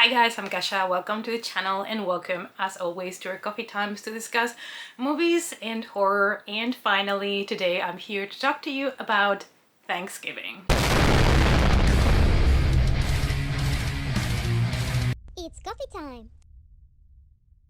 Hi guys, I'm Kasha. Welcome to the channel and welcome as always to our coffee times to discuss movies and horror. And finally, today I'm here to talk to you about Thanksgiving. It's coffee time!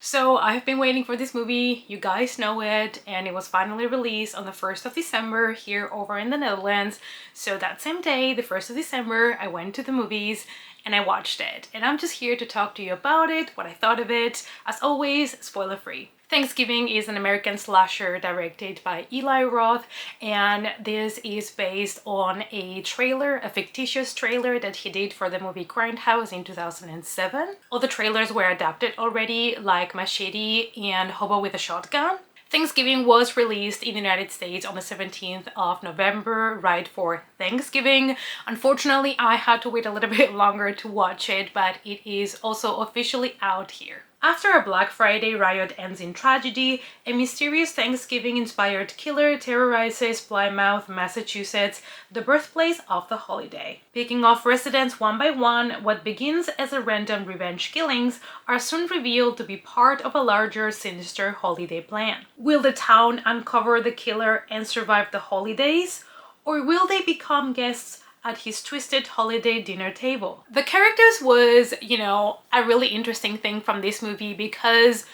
So I've been waiting for this movie, you guys know it, and it was finally released on the 1st of December here over in the Netherlands. So that same day, the 1st of December, I went to the movies and I watched it. And I'm just here to talk to you about it, what I thought of it. As always, spoiler free. Thanksgiving is an American slasher directed by Eli Roth, and this is based on a trailer, a fictitious trailer that he did for the movie Grindhouse in 2007. All the trailers were adapted already, like Machete and Hobo with a Shotgun. Thanksgiving was released in the United States on the 17th of November, right for Thanksgiving. Unfortunately, I had to wait a little bit longer to watch it, but it is also officially out here. After a Black Friday riot ends in tragedy, a mysterious Thanksgiving-inspired killer terrorizes Plymouth, Massachusetts, the birthplace of the holiday. Picking off residents one by one, what begins as a random revenge killings are soon revealed to be part of a larger, sinister holiday plan. Will the town uncover the killer and survive the holidays? Or will they become guests at his twisted holiday dinner table? The characters was, a really interesting thing from this movie because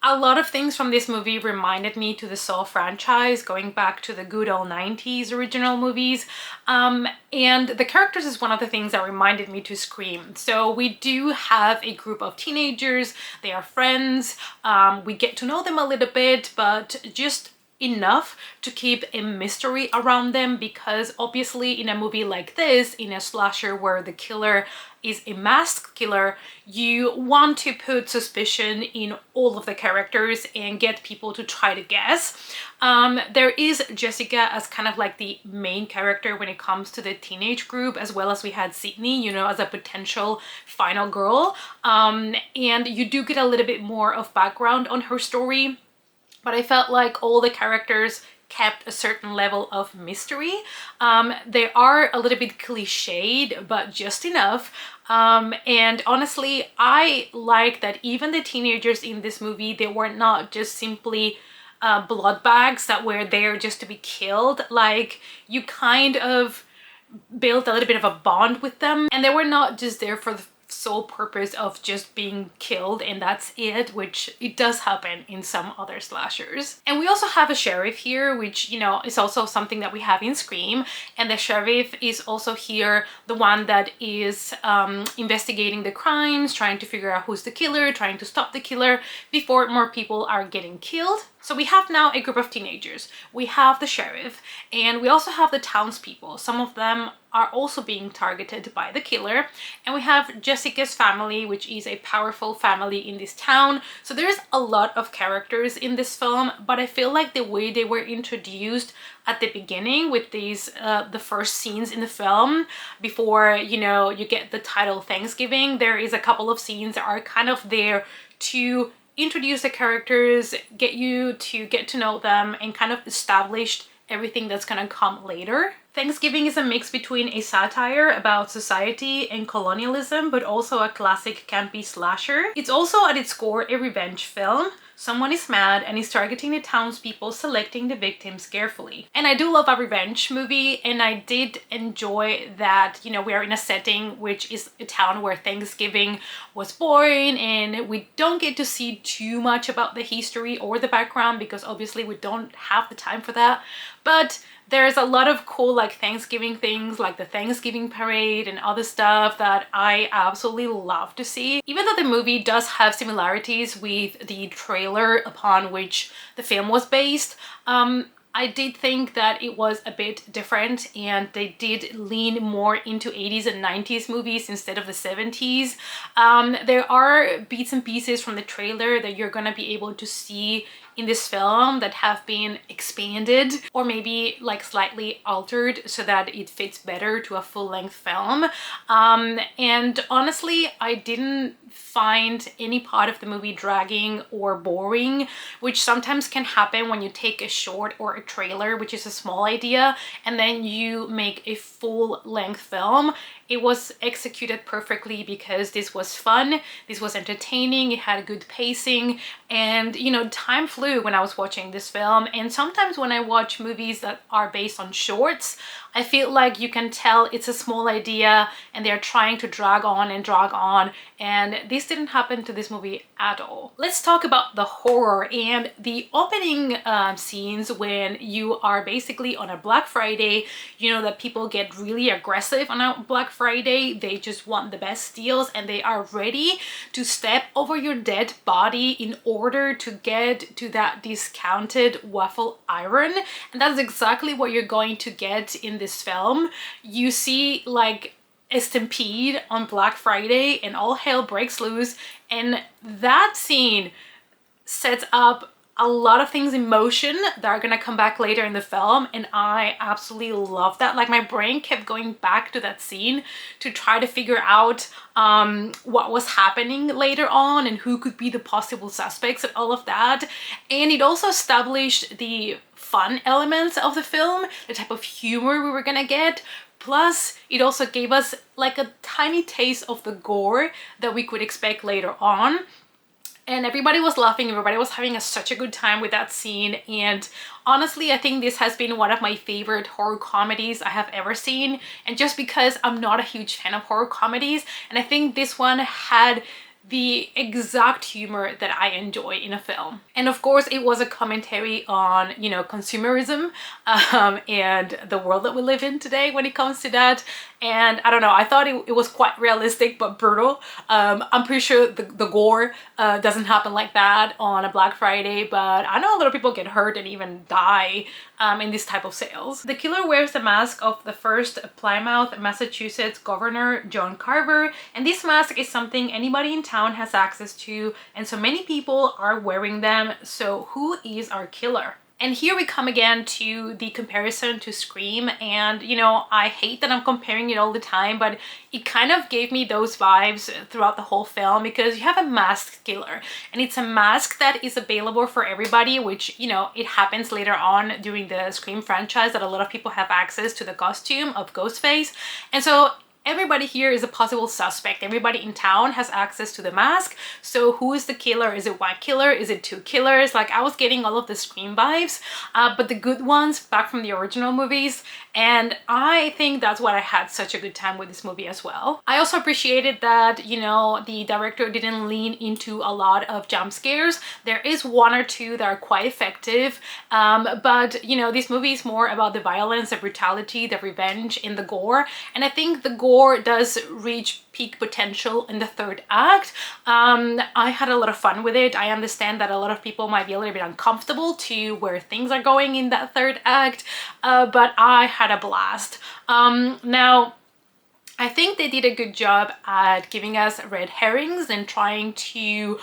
a lot of things from this movie reminded me to the Saw franchise, going back to the good old 90s original movies. And the characters is one of the things that reminded me to Scream. So we do have a group of teenagers, they are friends, we get to know them a little bit, but just enough to keep a mystery around them, because obviously in a movie like this, in a slasher where the killer is a masked killer, you want to put suspicion in all of the characters and get people to try to guess. There is Jessica as kind of like the main character when it comes to the teenage group, as well as we had Sydney, as a potential final girl. And you do get a little bit more of background on her story, but I felt like all the characters kept a certain level of mystery. They are a little bit cliched, but just enough. And honestly, I like that even the teenagers in this movie, they were not just simply blood bags that were there just to be killed. Like, you kind of built a little bit of a bond with them, and they were not just there for the sole purpose of just being killed and that's it, which it does happen in some other slashers. And we also have a sheriff here, which is also something that we have in Scream, and the sheriff is also here the one that is investigating the crimes, trying to figure out who's the killer, trying to stop the killer before more people are getting killed. So we have now a group of teenagers, we have the sheriff, and we also have the townspeople. Some of them are also being targeted by the killer, and we have Jessica's family, which is a powerful family in this town. So there's a lot of characters in this film, but I feel like the way they were introduced at the beginning with these the first scenes in the film before you get the title Thanksgiving, there is a couple of scenes that are kind of there to introduce the characters, get you to get to know them, and kind of established everything that's gonna come later. Thanksgiving is a mix between a satire about society and colonialism, but also a classic campy slasher. It's also at its core a revenge film. Someone is mad and is targeting the townspeople, selecting the victims carefully. And I do love a revenge movie, and I did enjoy that, we are in a setting which is a town where Thanksgiving was born, and we don't get to see too much about the history or the background because obviously we don't have the time for that. But there's a lot of cool like Thanksgiving things, like the Thanksgiving parade and other stuff that I absolutely love to see. Even though the movie does have similarities with the trailer upon which the film was based, I did think that it was a bit different, and they did lean more into 80s and 90s movies instead of the 70s. There are bits and pieces from the trailer that you're gonna be able to see in this film that have been expanded or maybe like slightly altered so that it fits better to a full-length film. And honestly, I didn't find any part of the movie dragging or boring, which sometimes can happen when you take a short or a trailer, which is a small idea, and then you make a full-length film. it was executed perfectly because this was fun, this was entertaining, it had good pacing, and you know, time flew when I was watching this film. And sometimes when I watch movies that are based on shorts, I feel like you can tell it's a small idea and they're trying to drag on and drag on, and this didn't happen to this movie at all. Let's talk about the horror and the opening scenes when you are basically on a Black Friday. You know that people get really aggressive on a Black Friday. They just want the best deals and they are ready to step over your dead body in order to get to that discounted waffle iron. And that's exactly what you're going to get in this film. You see like a stampede on Black Friday and all hell breaks loose, and that scene sets up a lot of things in motion that are gonna come back later in the film, and I absolutely love that. Like, my brain kept going back to that scene to try to figure out what was happening later on and who could be the possible suspects and all of that. And it also established the fun elements of the film, the type of humor we were gonna get. Plus, it also gave us like a tiny taste of the gore that we could expect later on. And everybody was laughing, everybody was having such a good time with that scene. And honestly, I think this has been one of my favorite horror comedies I have ever seen. And just because I'm not a huge fan of horror comedies, and I think this one had the exact humor that I enjoy in a film. And of course, it was a commentary on, you know, consumerism and the world that we live in today when it comes to that. And I don't know, I thought it was quite realistic but brutal. I'm pretty sure the gore doesn't happen like that on a Black Friday, but I know a lot of people get hurt and even die in this type of sales. The killer wears the mask of the first Plymouth, Massachusetts governor, John Carver, and this mask is something anybody in town has access to, and so many people are wearing them. So who is our killer? And here we come again to the comparison to Scream, and you know, I hate that I'm comparing it all the time, but it kind of gave me those vibes throughout the whole film, because you have a masked killer and it's a mask that is available for everybody, which, you know, it happens later on during the Scream franchise that a lot of people have access to the costume of Ghostface. And so everybody here is a possible suspect. Everybody in town has access to the mask. So who is the killer? Is it one killer? Is it two killers? Like, I was getting all of the Scream vibes, but the good ones back from the original movies. And I think that's why I had such a good time with this movie as well. I also appreciated that, you know, the director didn't lean into a lot of jump scares. There is one or two that are quite effective, but you know, this movie is more about the violence, the brutality, the revenge, and the gore. And I think the gore does reach peak potential in the third act. I had a lot of fun with it. I understand that a lot of people might be a little bit uncomfortable to where things are going in that third act, but I had a blast. Now, I think they did a good job at giving us red herrings and trying to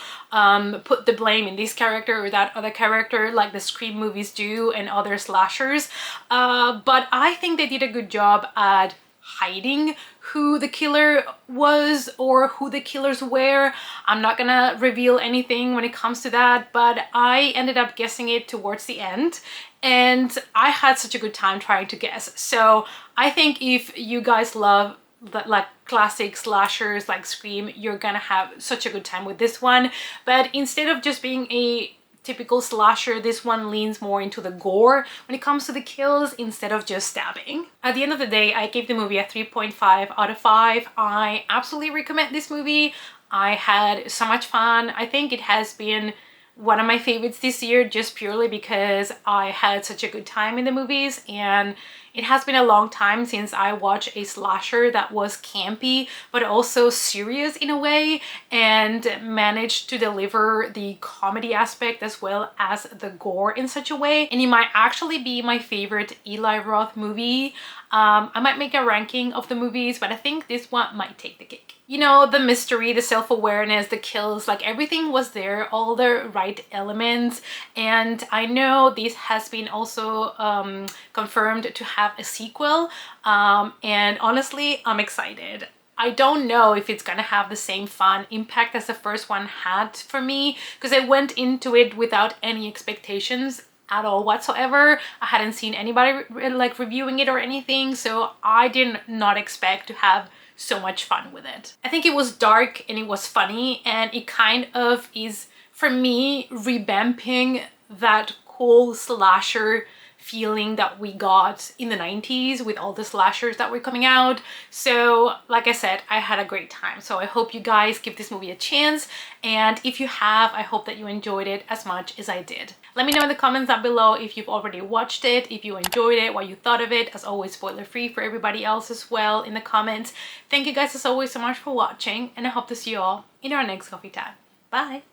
put the blame in this character or that other character like the Scream movies do and other slashers. But I think they did a good job at hiding who the killer was or who the killers were. I'm not gonna reveal anything when it comes to that, but I ended up guessing it towards the end, and I had such a good time trying to guess. So I think if you guys love like classic slashers like Scream, you're gonna have such a good time with this one. But instead of just being a typical slasher, this one leans more into the gore when it comes to the kills instead of just stabbing. At the end of the day, I gave the movie a 3.5 out of 5. I absolutely recommend this movie. I had so much fun. I think it has been one of my favorites this year just purely because I had such a good time in the movies, and it has been a long time since I watched a slasher that was campy but also serious in a way and managed to deliver the comedy aspect as well as the gore in such a way. And it might actually be my favorite Eli Roth movie. I might make a ranking of the movies, but I think this one might take the cake. You know, the mystery, the self-awareness, the kills, like everything was there, all the right elements. And I know this has been also confirmed to have a sequel. And honestly, I'm excited. I don't know if it's gonna have the same fun impact as the first one had for me, because I went into it without any expectations at all whatsoever. I hadn't seen anybody like reviewing it or anything, so I did not expect to have so much fun with it. I think it was dark and it was funny, and it kind of is, for me, revamping that cool slasher feeling that we got in the 90s with all the slashers that were coming out. So like I said, I had a great time. So I hope you guys give this movie a chance, and if you have, I hope that you enjoyed it as much as I did. Let me know in the comments down below if you've already watched it, if you enjoyed it, what you thought of it. As always, spoiler free for everybody else as well in the comments. Thank you guys as always so much for watching, and I hope to see you all in our next coffee time. Bye!